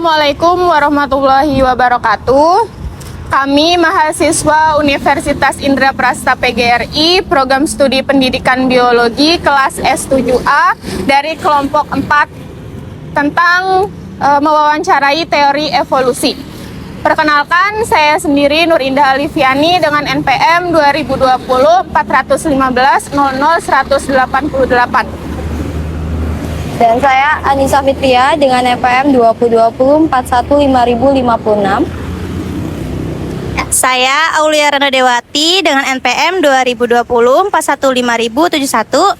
Assalamualaikum warahmatullahi wabarakatuh. Kami mahasiswa Universitas Indraprasta PGRI, Program Studi Pendidikan Biologi kelas S7A dari kelompok 4 tentang mewawancarai teori evolusi. Perkenalkan, saya sendiri Nur Indah Alifiani dengan NPM 2020 415 00 188. Dan saya Anissa Fitria dengan NPM 2020 415056. Saya Aulia Rana Dewati dengan NPM 2020 415071.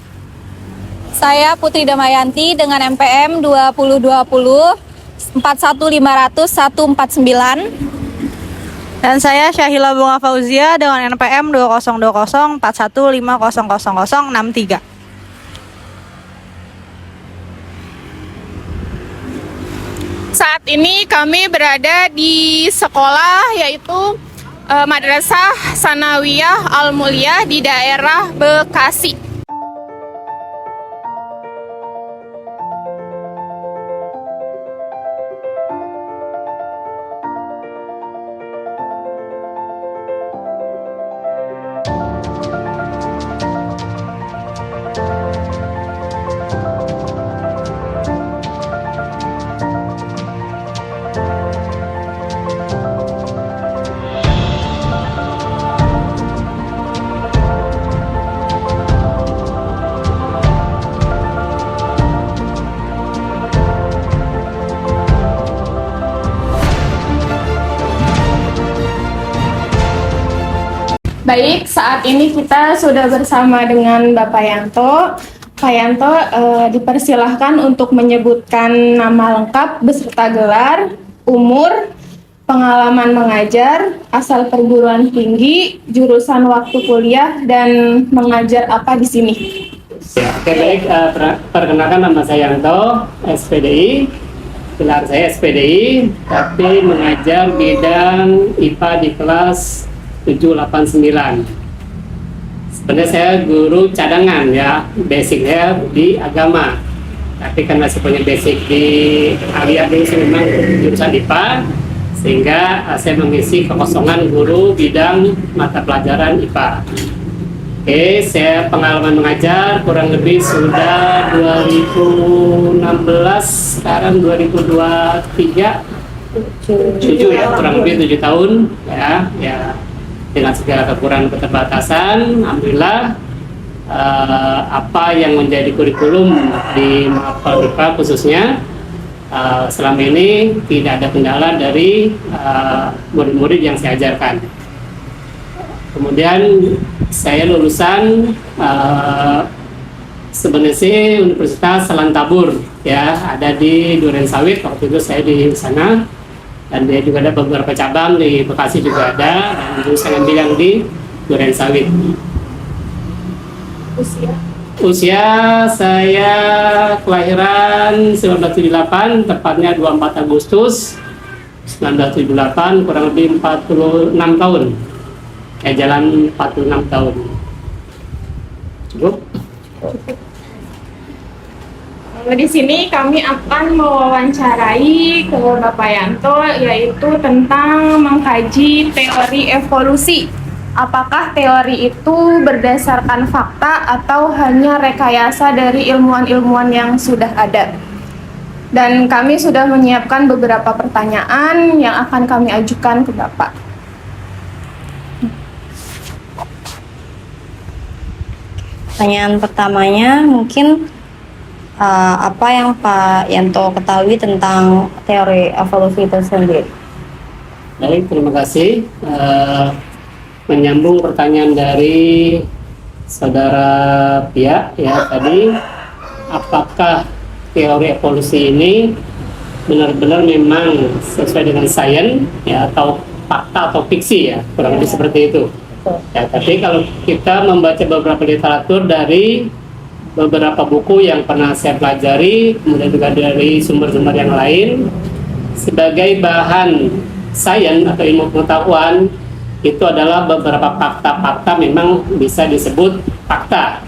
Saya Putri Damayanti dengan NPM 2020 41149. Dan saya Syahila Bunga Fauzia dengan NPM 2020 41500063. Saat ini kami berada di sekolah yaitu Madrasah Sanawiyah Al Mulia di daerah Bekasi. Baik, saat ini kita sudah bersama dengan Bapak Yanto. Pak Yanto dipersilahkan untuk menyebutkan nama lengkap beserta gelar, umur, pengalaman mengajar, asal perguruan tinggi, jurusan waktu kuliah, dan mengajar apa di sini. Ya, oke, baik. Perkenalkan, nama saya Yanto, SPDI. Gelar saya SPDI, tapi mengajar bidang IPA di kelas 789. Sebenarnya saya guru cadangan ya, basicnya di agama. Tapi karena saya punya basic di Alia dulu memang jurusan IPA, sehingga saya mengisi kekosongan guru bidang mata pelajaran IPA. Oke, saya pengalaman mengajar kurang lebih sudah 2016, sekarang 2023, 7 ya, kurang lebih 7 tahun ya. Dengan segala kekurangan keterbatasan, alhamdulillah apa yang menjadi kurikulum di Mapel IPA khususnya selama ini tidak ada kendala dari murid-murid yang saya ajarkan. Kemudian saya lulusan sebenarnya Universitas Selantabur ya, ada di Durensawit, waktu itu saya di sana. Dan dia juga ada beberapa cabang di Bekasi juga ada, dan juga saya ambil yang di Durensawit. Usia saya kelahiran 1978, tepatnya 24 Agustus 1978, kurang lebih 46 tahun. Jalan 46 tahun. Cukup? Di sini kami akan mewawancarai ke Bapak Yanto, yaitu tentang mengkaji teori evolusi. Apakah teori itu berdasarkan fakta atau hanya rekayasa dari ilmuwan-ilmuwan yang sudah ada? Dan kami sudah menyiapkan beberapa pertanyaan yang akan kami ajukan ke Bapak. Pertanyaan pertamanya mungkin apa yang Pak Yanto ketahui tentang teori evolusi itu sendiri? Baik, terima kasih. Menyambung pertanyaan dari saudara Pia ya tadi, apakah teori evolusi ini benar-benar memang sesuai dengan sains ya, atau fakta atau fiksi ya, kurang lebih seperti itu. Ya, tapi kalau kita membaca beberapa literatur dari beberapa buku yang pernah saya pelajari, kemudian juga dari sumber-sumber yang lain, sebagai bahan sains atau ilmu pengetahuan, itu adalah beberapa fakta-fakta memang bisa disebut fakta.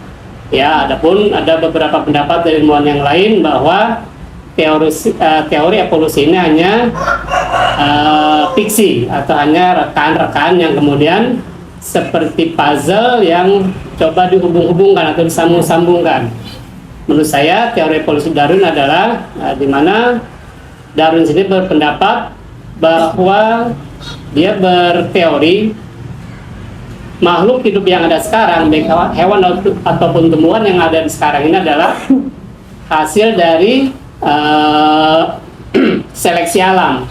Ya, adapun ada beberapa pendapat dari ilmuwan yang lain bahwa teori evolusi ini hanya fiksi atau hanya rekan-rekan yang kemudian seperti puzzle yang coba dihubung-hubungkan atau disambung-sambungkan. Menurut saya teori evolusi Darwin adalah di mana Darwin sendiri berpendapat bahwa dia berteori makhluk hidup yang ada sekarang, baik hewan ataupun tumbuhan yang ada di sekarang ini adalah hasil dari seleksi alam.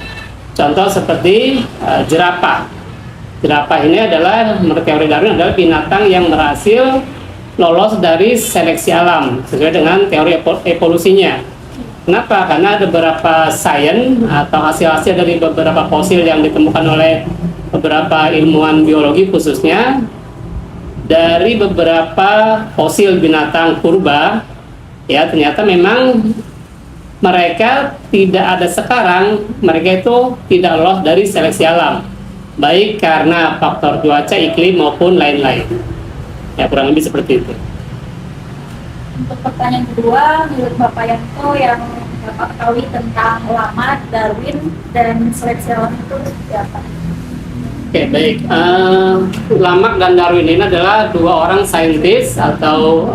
Contoh seperti jerapah. Jerapah ini adalah, menurut teori Darwin, adalah binatang yang berhasil lolos dari seleksi alam sesuai dengan teori evolusinya. Kenapa? Karena ada beberapa sains atau hasil-hasil dari beberapa fosil yang ditemukan oleh beberapa ilmuwan biologi, khususnya dari beberapa fosil binatang purba, ya ternyata memang mereka tidak ada sekarang, mereka itu tidak lolos dari seleksi alam, baik karena faktor cuaca, iklim maupun lain-lain. Ya kurang lebih seperti itu. Untuk pertanyaan kedua, menurut Bapak Yanto yang Bapak ketahui tentang Lamarck, Darwin, dan seleksi alam itu seperti apa? Oke, baik. Lamarck dan Darwin ini adalah dua orang saintis atau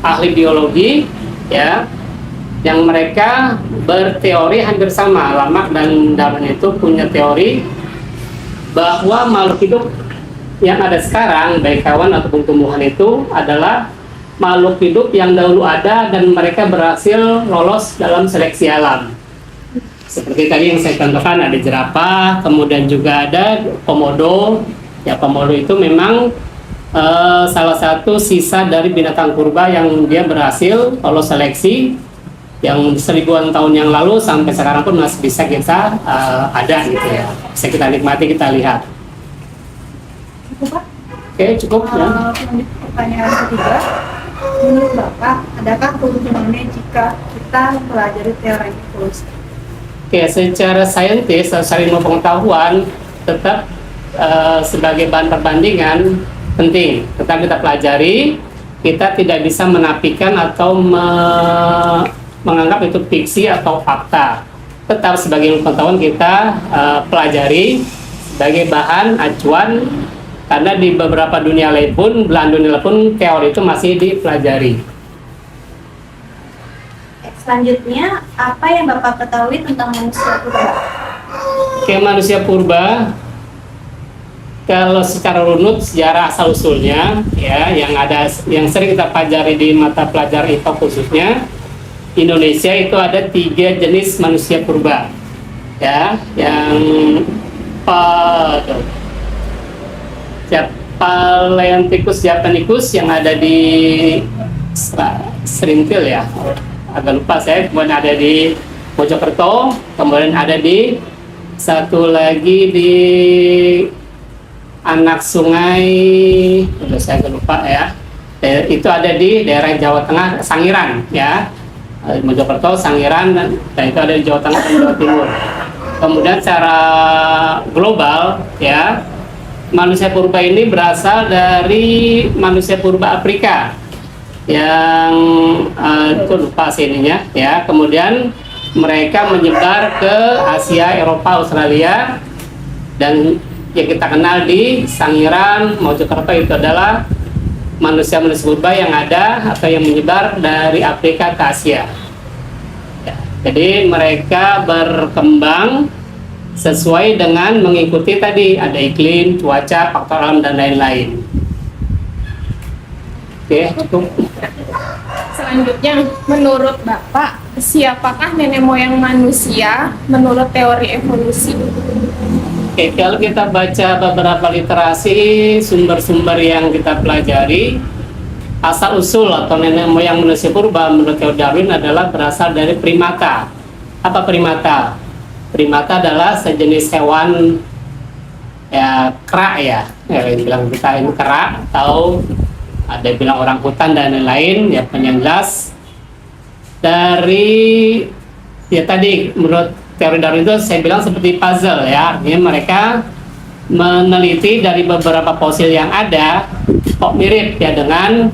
ahli biologi, ya, yang mereka berteori hampir sama. Lamarck dan Darwin itu punya teori bahwa makhluk hidup yang ada sekarang, baik hewan ataupun tumbuhan, itu adalah makhluk hidup yang dahulu ada dan mereka berhasil lolos dalam seleksi alam. Seperti tadi yang saya contohkan, ada jerapah, kemudian juga ada komodo. Ya, komodo itu memang salah satu sisa dari binatang purba yang dia berhasil lolos seleksi, yang seribuan tahun yang lalu sampai sekarang pun masih bisa kita ada gitu ya, bisa kita nikmati, kita lihat. Cukup, Pak? Oke, cukup ya. Lanjut pertanyaan ketiga, menurut Bapak, adakah keuntungannya jika kita mempelajari teori evolusi? Oke, secara saintis atau secara ilmu pengetahuan tetap sebagai bahan perbandingan penting, tetap kita pelajari. Kita tidak bisa menafikan atau menganggap itu fiksi atau fakta. Tetap sebagai ilmu pengetahuan kita pelajari sebagai bahan acuan, karena di beberapa dunia lain pun, belahan dunia pun, teori itu masih dipelajari. Selanjutnya, apa yang Bapak ketahui tentang manusia purba? Oke, manusia purba, kalau secara runut sejarah asal usulnya, ya, yang sering kita pelajari di mata pelajaran IPA khususnya, Indonesia itu ada 3 jenis manusia purba, ya, yang Paleanthropus japanicus yang ada di Serintil, ya, agak lupa saya, kemudian ada di Mojokerto, kemudian ada di satu lagi di anak sungai, udah saya agak lupa ya, itu ada di daerah Jawa Tengah, Sangiran, ya, Mojokerto, Sangiran, dan itu ada di Jawa Tengah dan Jawa Timur. Kemudian secara global, ya, manusia purba ini berasal dari manusia purba Afrika yang itu lupa sininya, ya. Kemudian mereka menyebar ke Asia, Eropa, Australia, dan yang kita kenal di Sangiran, Mojokerto itu adalah manusia-manusia purba yang ada atau yang menyebar dari Afrika ke Asia. Ya, jadi mereka berkembang sesuai dengan mengikuti tadi, ada iklim, cuaca, faktor alam, dan lain-lain. Oke, cukup. Selanjutnya, menurut Bapak, siapakah nenek moyang manusia menurut teori evolusi? Oke, kalau kita baca beberapa literasi, sumber-sumber yang kita pelajari, asal usul atau nenek moyang manusia purba menurut teori Darwin adalah berasal dari primata. Apa primata? Primata adalah sejenis hewan, ya, kera, ya, bilang kita ini kera, atau ada bilang orang hutan dan lain-lain, ya, yang jelas dari, ya tadi menurut teori Darwin itu saya bilang seperti puzzle, ya, artinya mereka meneliti dari beberapa fosil yang ada, kok mirip ya dengan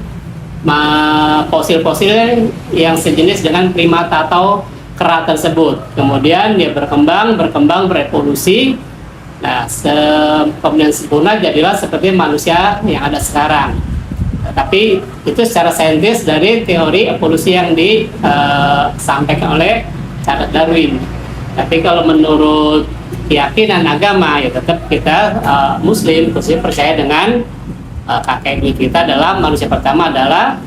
fosil-fosil yang sejenis dengan primata atau kera tersebut. Kemudian dia berkembang, berevolusi. Nah, kemudian sempurna jadilah seperti manusia yang ada sekarang. Tapi itu secara saintis dari teori evolusi yang disampaikan oleh Charles Darwin. Tapi kalau menurut keyakinan agama, ya tetap kita Muslim khususnya percaya dengan kakek buyut kita adalah manusia pertama adalah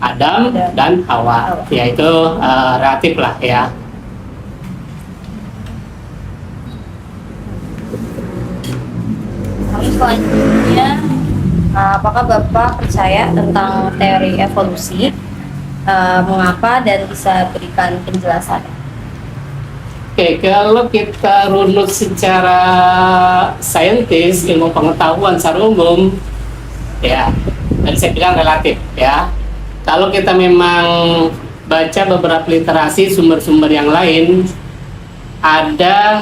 Adam dan Hawa. Yaitu relatif lah ya. Lalu selanjutnya, apakah Bapak percaya tentang teori evolusi? Mengapa dan bisa berikan penjelasan? Oke, kalau kita runut secara saintis, ilmu pengetahuan secara umum, ya, dan saya bilang relatif, ya. Kalau kita memang baca beberapa literasi sumber-sumber yang lain, ada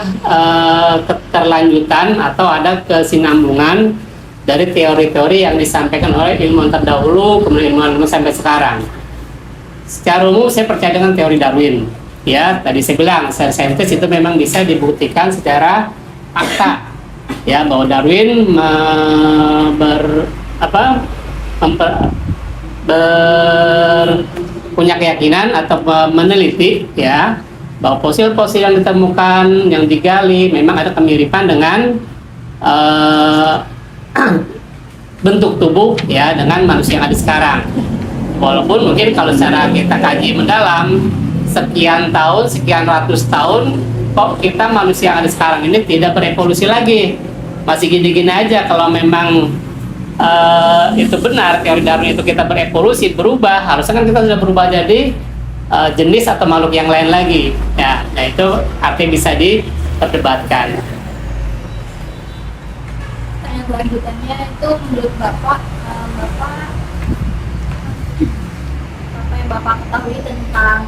keterlanjutan atau ada kesinambungan dari teori-teori yang disampaikan oleh ilmuwan terdahulu, kemudian ilmuwan sampai sekarang. Secara umum saya percaya dengan teori Darwin. Ya, tadi saya bilang secara saintis itu memang bisa dibuktikan secara fakta. Ya, bahwa Darwin punya keyakinan atau meneliti ya bahwa fosil-fosil yang ditemukan, yang digali memang ada kemiripan dengan bentuk tubuh ya dengan manusia yang ada sekarang. Walaupun mungkin kalau secara kita kaji mendalam, sekian tahun, sekian ratus tahun, kok kita manusia yang ada sekarang ini tidak berevolusi lagi, masih gini-gini aja. Kalau memang itu benar teori Darwin itu kita berevolusi, berubah, harusnya kan kita sudah berubah jadi jenis atau makhluk yang lain lagi ya. Nah itu artinya bisa diperdebatkan. Pertanyaan selanjutnya itu menurut Bapak yang Bapak ketahui tentang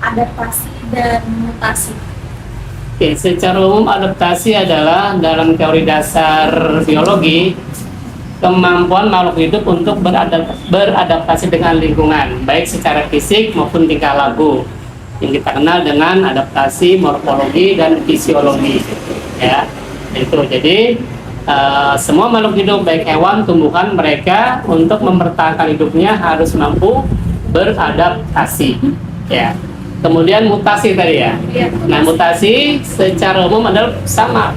adaptasi dan mutasi? Oke, secara umum adaptasi adalah dalam teori dasar biologi kemampuan makhluk hidup untuk beradaptasi dengan lingkungan, baik secara fisik maupun tingkah laku, yang kita kenal dengan adaptasi morfologi dan fisiologi. Ya, itu jadi semua makhluk hidup baik hewan, tumbuhan, mereka untuk mempertahankan hidupnya harus mampu beradaptasi. Ya. Kemudian mutasi tadi ya. Nah, mutasi secara umum adalah sama,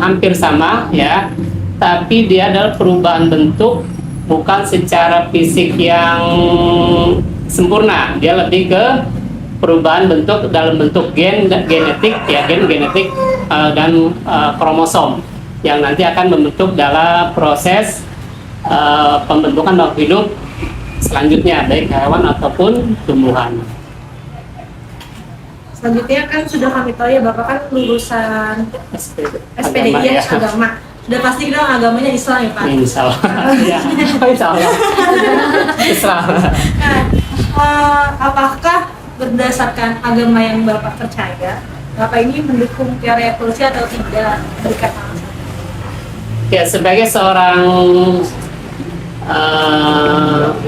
hampir sama ya. Tapi dia adalah perubahan bentuk, bukan secara fisik yang sempurna. Dia lebih ke perubahan bentuk dalam bentuk genetik ya, gen genetik dan kromosom yang nanti akan membentuk dalam proses pembentukan makhluk hidup selanjutnya, baik hewan ataupun tumbuhan. Selanjutnya kan sudah kami tahu ya Bapak kan lulusan SPDI ya, agama. Sudah pasti dong agamanya Islam ya Pak? Insya Allah. Ya, insya Allah. Islam. Nah, apakah berdasarkan agama yang Bapak percaya, Bapak ini mendukung teori evolusi atau tidak? Berikan alasan. Ya, sebagai seorang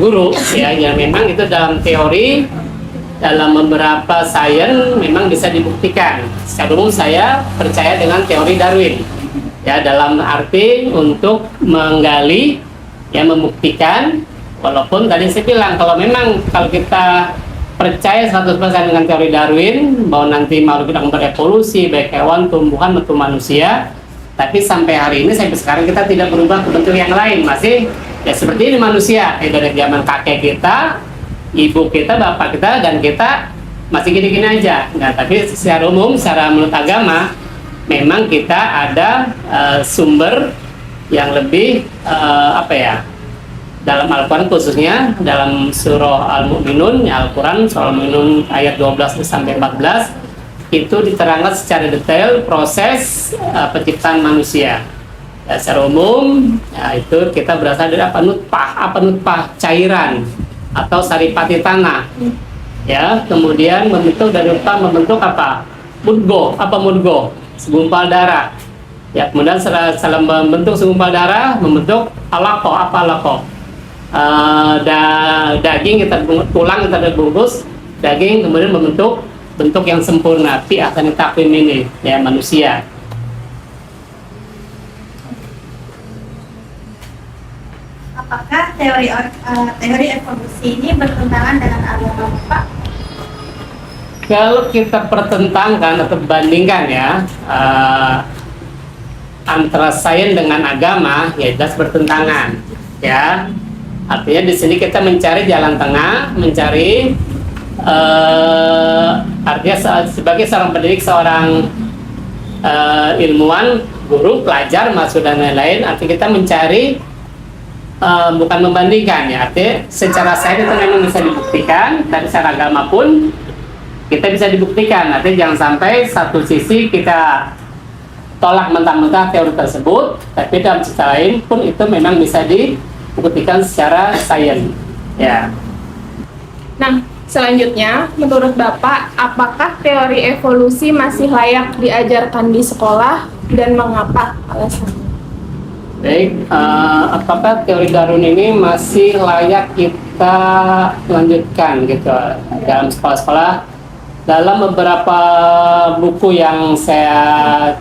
guru ya, ya memang itu dalam teori, dalam beberapa sains memang bisa dibuktikan. Secara umum saya percaya dengan teori Darwin ya, dalam arti untuk menggali ya, membuktikan. Walaupun tadi saya bilang kalau kita percaya 100% dengan teori Darwin bahwa nanti makhluk akan berevolusi baik hewan, tumbuhan maupun manusia, tapi sampai hari ini sampai sekarang kita tidak berubah ke bentuk yang lain, masih ya seperti ini manusia dari zaman kakek kita, ibu kita, bapak kita, dan kita masih gini-gini aja. Nah, tapi secara umum, secara menurut agama, memang kita ada sumber yang lebih dalam Al-Quran khususnya dalam surah Al-Mu'minun, Al-Quran surah Al-Mu'minun ayat 12 sampai 14 itu diterangkan secara detail proses penciptaan manusia. Ya, secara umum ya, itu kita berasal dari nutfah cairan atau saripati tanah ya, kemudian membentuk dari nutfah membentuk mudgo segumpal darah ya, kemudian setelah membentuk segumpal darah membentuk alaqah daging kita tulang kita bungkus daging, kemudian membentuk bentuk yang sempurna, fi ahsani taqwim ini ya manusia. Apakah teori evolusi ini bertentangan dengan agama Bapak? Kalau kita pertentangkan atau bandingkan ya antara sains dengan agama, ya jelas bertentangan ya. Artinya di sini kita mencari jalan tengah, mencari artinya sebagai seorang pendidik, seorang ilmuwan, guru, pelajar, mahasiswa dan lain-lain, artinya kita mencari bukan membandingkan ya, artinya secara sains itu memang bisa dibuktikan, dan secara agama pun kita bisa dibuktikan. Artinya jangan sampai satu sisi kita tolak mentah-mentah teori tersebut, tapi dalam sisi lain pun itu memang bisa dibuktikan secara sains ya. Nah, selanjutnya, menurut Bapak, apakah teori evolusi masih layak diajarkan di sekolah dan mengapa alasannya? Baik, apakah teori Darwin ini masih layak kita lanjutkan gitu dalam sekolah-sekolah? Dalam beberapa buku yang saya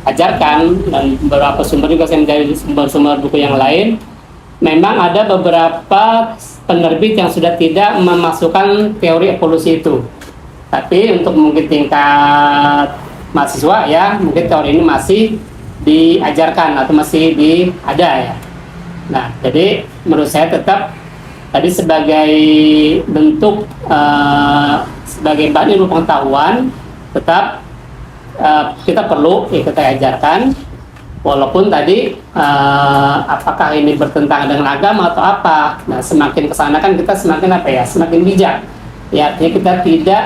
ajarkan dan beberapa sumber juga saya mencari sumber-sumber buku yang lain, memang ada beberapa penerbit yang sudah tidak memasukkan teori evolusi itu. Tapi untuk mungkin tingkat mahasiswa ya, mungkin teori ini masih diajarkan atau masih ada ya. Nah, jadi menurut saya tetap tadi sebagai bentuk sebagai bahan ilmu pengetahuan, tetap kita perlu ya, kita ajarkan, walaupun tadi apakah ini bertentangan dengan agama atau apa. Nah, semakin kesana kan kita semakin apa ya, semakin bijak ya, artinya kita tidak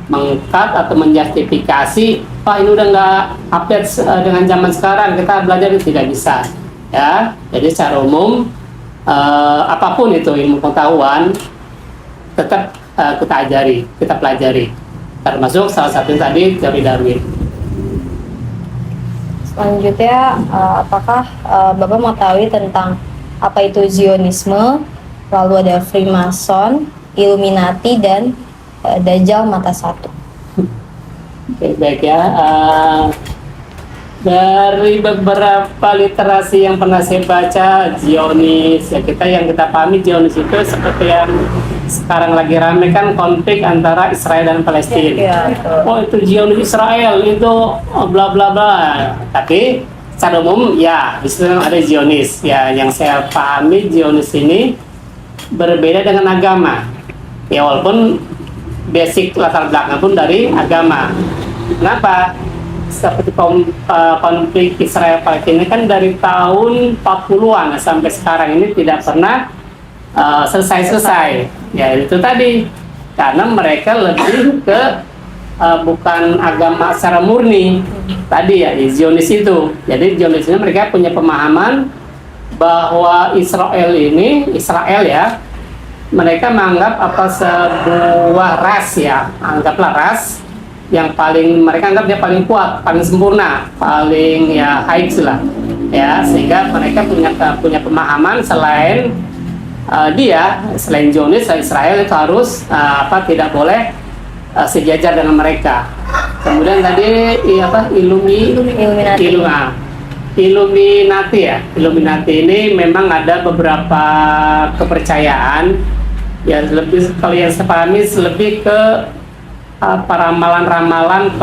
mengkat atau menjustifikasi, wah ini udah nggak update dengan zaman sekarang, kita belajar itu tidak bisa ya. Jadi secara umum apapun itu ilmu pengetahuan tetap kita ajari, kita pelajari, termasuk salah satu tadi teori Darwin. Selanjutnya, apakah Bapak mengetahui tentang apa itu Zionisme, lalu ada Freemason, Illuminati, dan Dajjal mata satu? Oke, baik ya. Dari beberapa literasi yang pernah saya baca, Zionis, ya yang kita pahami Zionis itu seperti yang sekarang lagi rame kan, konflik antara Israel dan Palestina. Oh itu Zionis Israel, itu bla bla bla. Tapi secara umum ya di situ ada Zionis. Ya yang saya pahami Zionis ini berbeda dengan agama. Ya walaupun basic latar belakang pun dari agama. Kenapa? Seperti konflik Israel Palestina kan dari tahun 40-an sampai sekarang ini tidak pernah selesai-selesai. Ya itu tadi, karena mereka lebih ke bukan agama secara murni tadi ya, Zionis itu. Jadi Zionis ini mereka punya pemahaman bahwa Israel ya, mereka menganggap apa sebuah ras ya, anggaplah ras yang paling mereka anggap dia paling kuat, paling sempurna, paling ya high lah ya, sehingga mereka punya pemahaman selain selain Zionis, Israel itu harus tidak boleh sejajar dengan mereka. Kemudian tadi Illuminati ya. Illuminati ini memang ada beberapa kepercayaan ya, lebih kalau yang saya pahami lebih ke ramalan-ramalan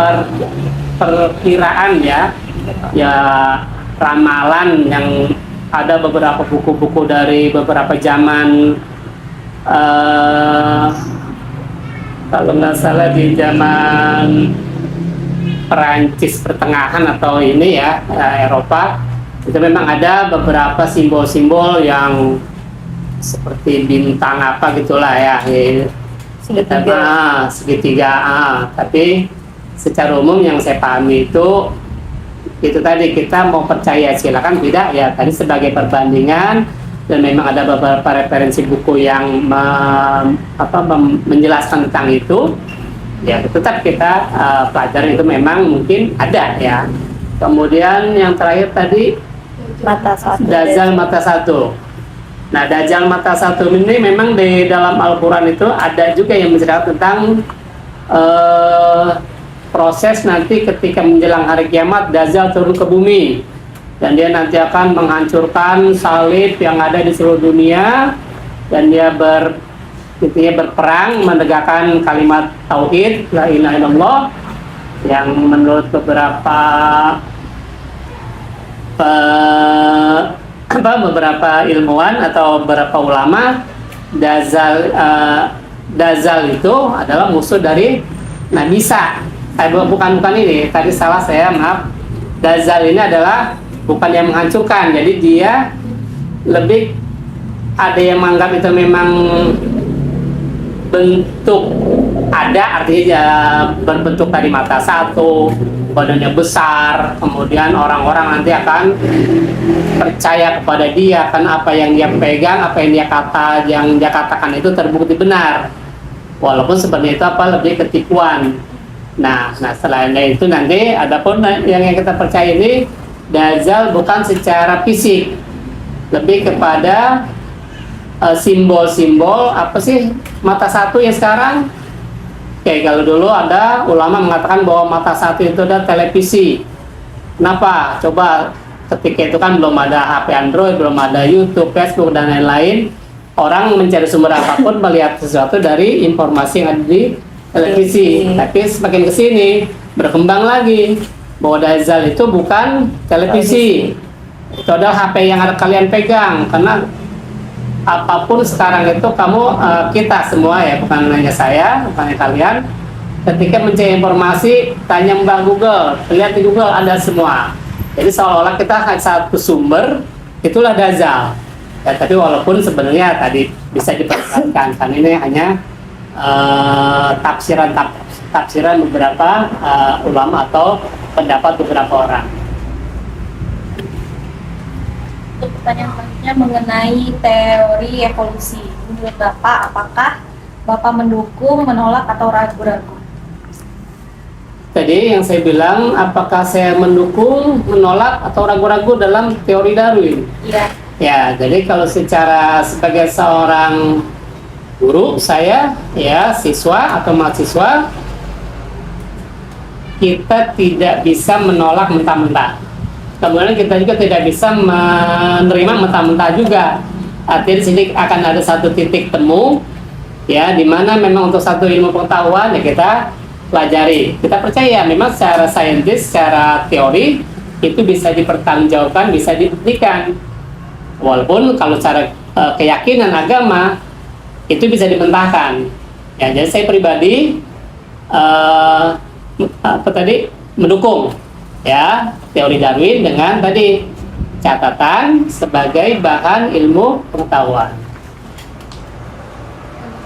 perkiraan ya, ramalan yang ada beberapa buku-buku dari beberapa zaman, kalau nggak salah di zaman Perancis pertengahan atau ini ya, Eropa, itu memang ada beberapa simbol-simbol yang seperti bintang apa gitulah ya, segitiga. Tapi secara umum yang saya pahami itu tadi, kita mau percaya silakan, tidak ya tadi sebagai perbandingan, dan memang ada beberapa referensi buku yang menjelaskan tentang itu ya, tetap kita pelajari, itu memang mungkin ada ya. Kemudian yang terakhir tadi Mata satu. Dajjal mata satu. Nah, Dajjal mata satu ini memang di dalam Al-Quran itu ada juga yang menceritakan tentang proses nanti ketika menjelang hari kiamat Dajjal turun ke bumi dan dia nanti akan menghancurkan salib yang ada di seluruh dunia dan dia berperang menegakkan kalimat tauhid la ilaha illallah yang menurut beberapa beberapa ilmuwan atau beberapa ulama Dajjal itu adalah musuh dari Nabi Isa. Bukan ini, tadi salah saya, maaf. Dajjal ini adalah bukan yang menghancurkan, jadi dia lebih ada yang menganggap itu memang bentuk ada, artinya berbentuk dari mata satu, badannya besar, kemudian orang-orang nanti akan percaya kepada dia, kan apa yang dia pegang, apa yang dia katakan itu terbukti benar, walaupun sebenarnya itu lebih ketipuan. Nah selain itu nanti adapun yang kita percaya ini Dajjal bukan secara fisik, lebih kepada simbol-simbol apa sih mata satu yang sekarang. Oke, kalau dulu ada ulama mengatakan bahwa mata satu itu ada televisi. Kenapa? Coba ketika itu kan belum ada HP Android, belum ada YouTube, Facebook dan lain-lain. Orang mencari sumber apapun melihat sesuatu dari informasi yang ada di televisi. Tapi semakin kesini berkembang lagi bahwa Dajjal itu bukan televisi. Itu adalah HP yang ada kalian pegang, karena apapun sekarang itu kamu kita semua ya, bukan hanya saya, bukan hanya kalian, ketika mencari informasi tanya Mbak Google, lihat di Google ada semua. Jadi seolah-olah kita hanya satu sumber, itulah Dajjal ya, tapi walaupun sebenarnya tadi bisa diperhatikan kan ini hanya tafsiran beberapa ulama atau pendapat beberapa orang. Untuk pertanyaan selanjutnya mengenai teori evolusi. Menurut Bapak, apakah Bapak mendukung, menolak, atau ragu-ragu? Tadi yang saya bilang, apakah saya mendukung, menolak, atau ragu-ragu dalam teori Darwin? Iya. Ya, jadi kalau sebagai seorang guru, saya ya siswa atau mahasiswa, kita tidak bisa menolak mentah-mentah. Kemudian kita juga tidak bisa menerima mentah-mentah juga. Artinya di sini akan ada satu titik temu, ya, di mana memang untuk satu ilmu pengetahuan ya kita pelajari. Kita percaya memang secara saintis, secara teori itu bisa dipertanggungjawabkan, bisa dibuktikan. Walaupun kalau secara keyakinan agama itu bisa dimentahkan. Ya, jadi saya pribadi mendukung ya teori Darwin dengan tadi catatan sebagai bahan ilmu pengetahuan.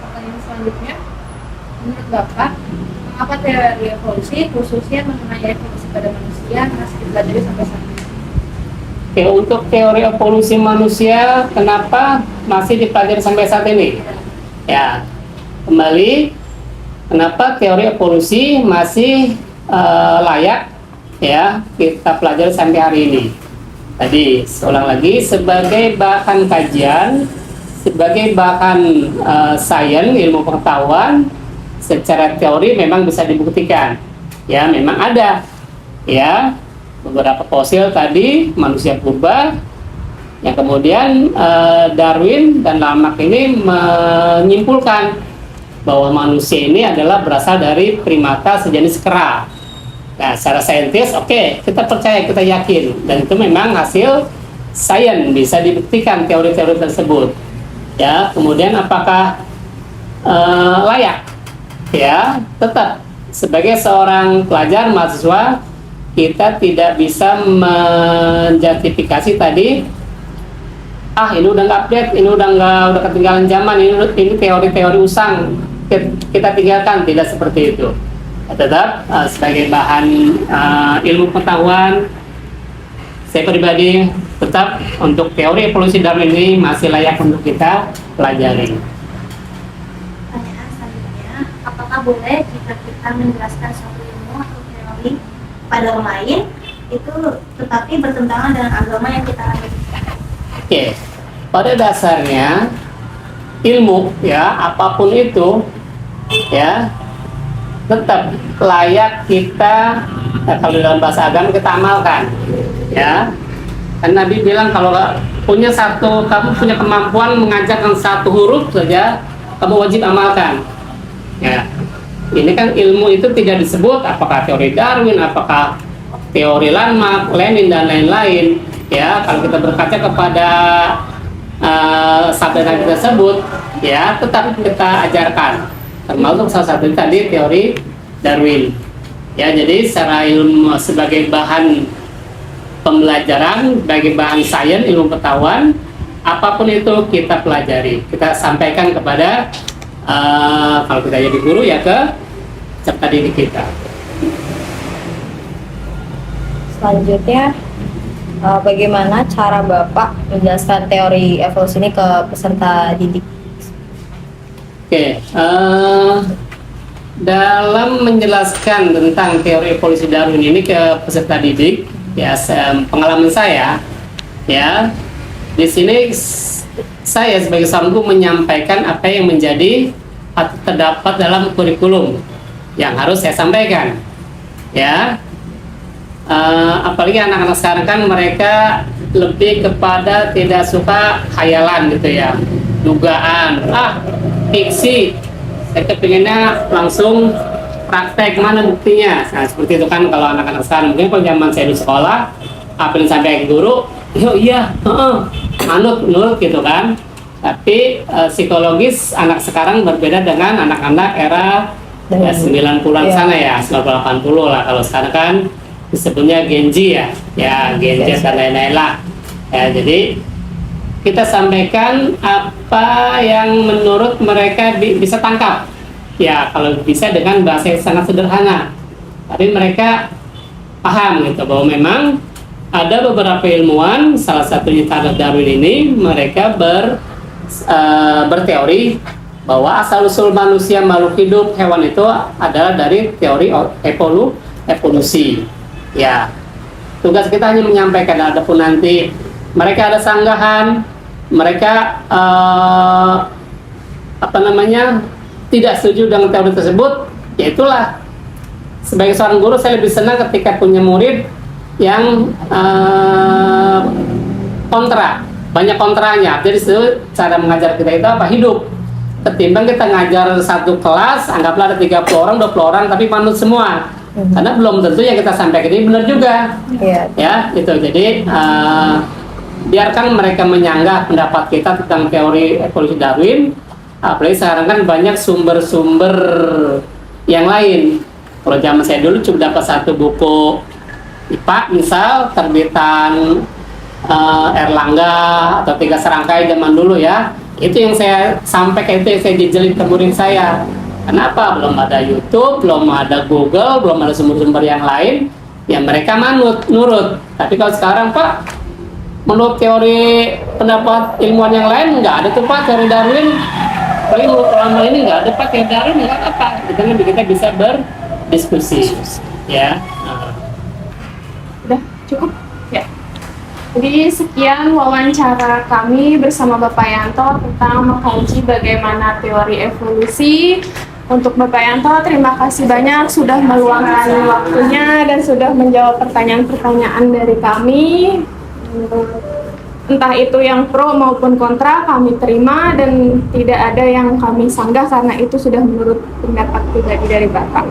Pertanyaan selanjutnya, menurut Bapak, mengapa teori evolusi khususnya mengenai evolusi pada manusia masih dipelajari sampai saat ini? Oke, untuk teori evolusi manusia kenapa masih dipelajari sampai saat ini? Ya, kembali kenapa teori evolusi masih layak ya kita pelajari sampai hari ini. Tadi seulang lagi sebagai bahan kajian, sebagai bahan sains ilmu pengetahuan secara teori memang bisa dibuktikan. Ya, memang ada ya beberapa fosil tadi manusia purba yang kemudian Darwin dan Lamarck ini menyimpulkan bahwa manusia ini adalah berasal dari primata sejenis kera. Nah, secara saintis, oke, kita percaya, kita yakin, dan itu memang hasil sains bisa dibuktikan teori-teori tersebut. Ya, kemudian apakah layak? Ya, tetap sebagai seorang pelajar mahasiswa kita tidak bisa menjustifikasi tadi. Ini udah nggak update, ini udah ketinggalan zaman, ini teori-teori usang, kita tinggalkan, tidak seperti itu. Tetap sebagai bahan ilmu pengetahuan, saya pribadi tetap untuk teori evolusi Darwin ini masih layak untuk kita pelajari. Pertanyaan selanjutnya, apakah boleh jika kita menjelaskan suatu ilmu atau teori pada orang lain itu tetapi bertentangan dengan agama yang kita anut? Oke, pada dasarnya ilmu ya apapun itu ya tetap layak kita kalau dalam bahasa agama kita amalkan ya. Kan Nabi bilang kalau kamu punya kemampuan mengajarkan satu huruf saja kamu wajib amalkan ya. Ini kan ilmu itu tidak disebut apakah teori Darwin, apakah teori Lamarck, Lenin dan lain-lain ya. Kalau kita berkaca kepada sabda Nabi tersebut ya tetap kita ajarkan, termasuk salah satu tadi teori Darwin ya. Jadi secara ilmu sebagai bahan pembelajaran, sebagai bahan sains, ilmu pengetahuan, apapun itu kita pelajari, kita sampaikan kepada kalau kita jadi guru ya ke peserta didik kita. Selanjutnya, bagaimana cara Bapak menjelaskan teori evolusi ini ke peserta didik? Oke, dalam menjelaskan tentang teori evolusi Darwin ini ke peserta didik, ya pengalaman saya, ya di sini saya sebagai seorang guru menyampaikan apa yang menjadi atau terdapat dalam kurikulum yang harus saya sampaikan, ya. Apalagi anak-anak sekarang kan mereka lebih kepada tidak suka khayalan gitu ya, dugaan, fiksi. Saya kepinginnya langsung praktek, mana buktinya. Nah seperti itu kan kalau anak-anak sekarang. Mungkin kalau zaman saya di sekolah apa yang sampai ke guru, iya, nurut gitu kan. Tapi psikologis anak sekarang berbeda dengan anak-anak era ya 90-an sana ya, 80 lah. Kalau sekarang kan disebutnya Gen Z ya Gen Z dan lain-lain lah. Ya, jadi kita sampaikan apa yang menurut mereka bisa tangkap. Ya, kalau bisa dengan bahasa yang sangat sederhana. Tapi mereka paham gitu bahwa memang ada beberapa ilmuwan, salah satunya Charles Darwin ini, mereka berteori bahwa asal-usul manusia, makhluk hidup, hewan itu adalah dari teori evolusi. Ya, tugas kita hanya menyampaikan. Adapun nanti mereka ada sanggahan, mereka tidak setuju dengan teori tersebut, ya itulah. Sebagai seorang guru saya lebih senang ketika punya murid yang kontra, banyak kontranya. Jadi cara mengajar kita itu apa? Hidup. Ketimbang kita ngajar satu kelas, anggaplah ada 30 orang, 20 orang, tapi manut semua. Karena belum tentu yang kita sampaikan ini benar juga. Ya, itu. Jadi biarkan mereka menyanggah pendapat kita tentang teori evolusi Darwin. Apalagi sekarang kan banyak sumber-sumber yang lain. Kalau zaman saya dulu cuma dapat satu buku IPA, misal terbitan Erlangga atau 3 serangkai zaman dulu ya. Itu yang saya sampaikan, itu yang saya jejelin ke murid saya. Kenapa? Belum ada YouTube, belum ada Google, belum ada sumber-sumber yang lain. Ya mereka nurut. Tapi kalau sekarang Pak, menurut teori pendapat ilmuwan yang lain nggak ada tuh Pak teori Darwin. Paling menurut ulama ini nggak ada Pak teori Darwin, nggak apa. Kita bisa berdiskusi. Ya. Udah cukup ya. Jadi sekian wawancara kami bersama Bapak Yanto tentang mengkaji bagaimana teori evolusi. Untuk Bapak Yanto, terima kasih banyak sudah meluangkan waktunya dan sudah menjawab pertanyaan-pertanyaan dari kami. Entah itu yang pro maupun kontra kami terima dan tidak ada yang kami sanggah karena itu sudah menurut pendapat pribadi dari Bapak.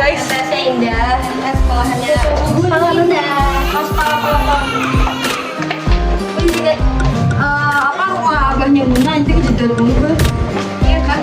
guys. MTS-nya indah, sekolahannya indah. Pas pala ini juga apa rumah abahnya Muna itu kejadian dulu. Iya kan?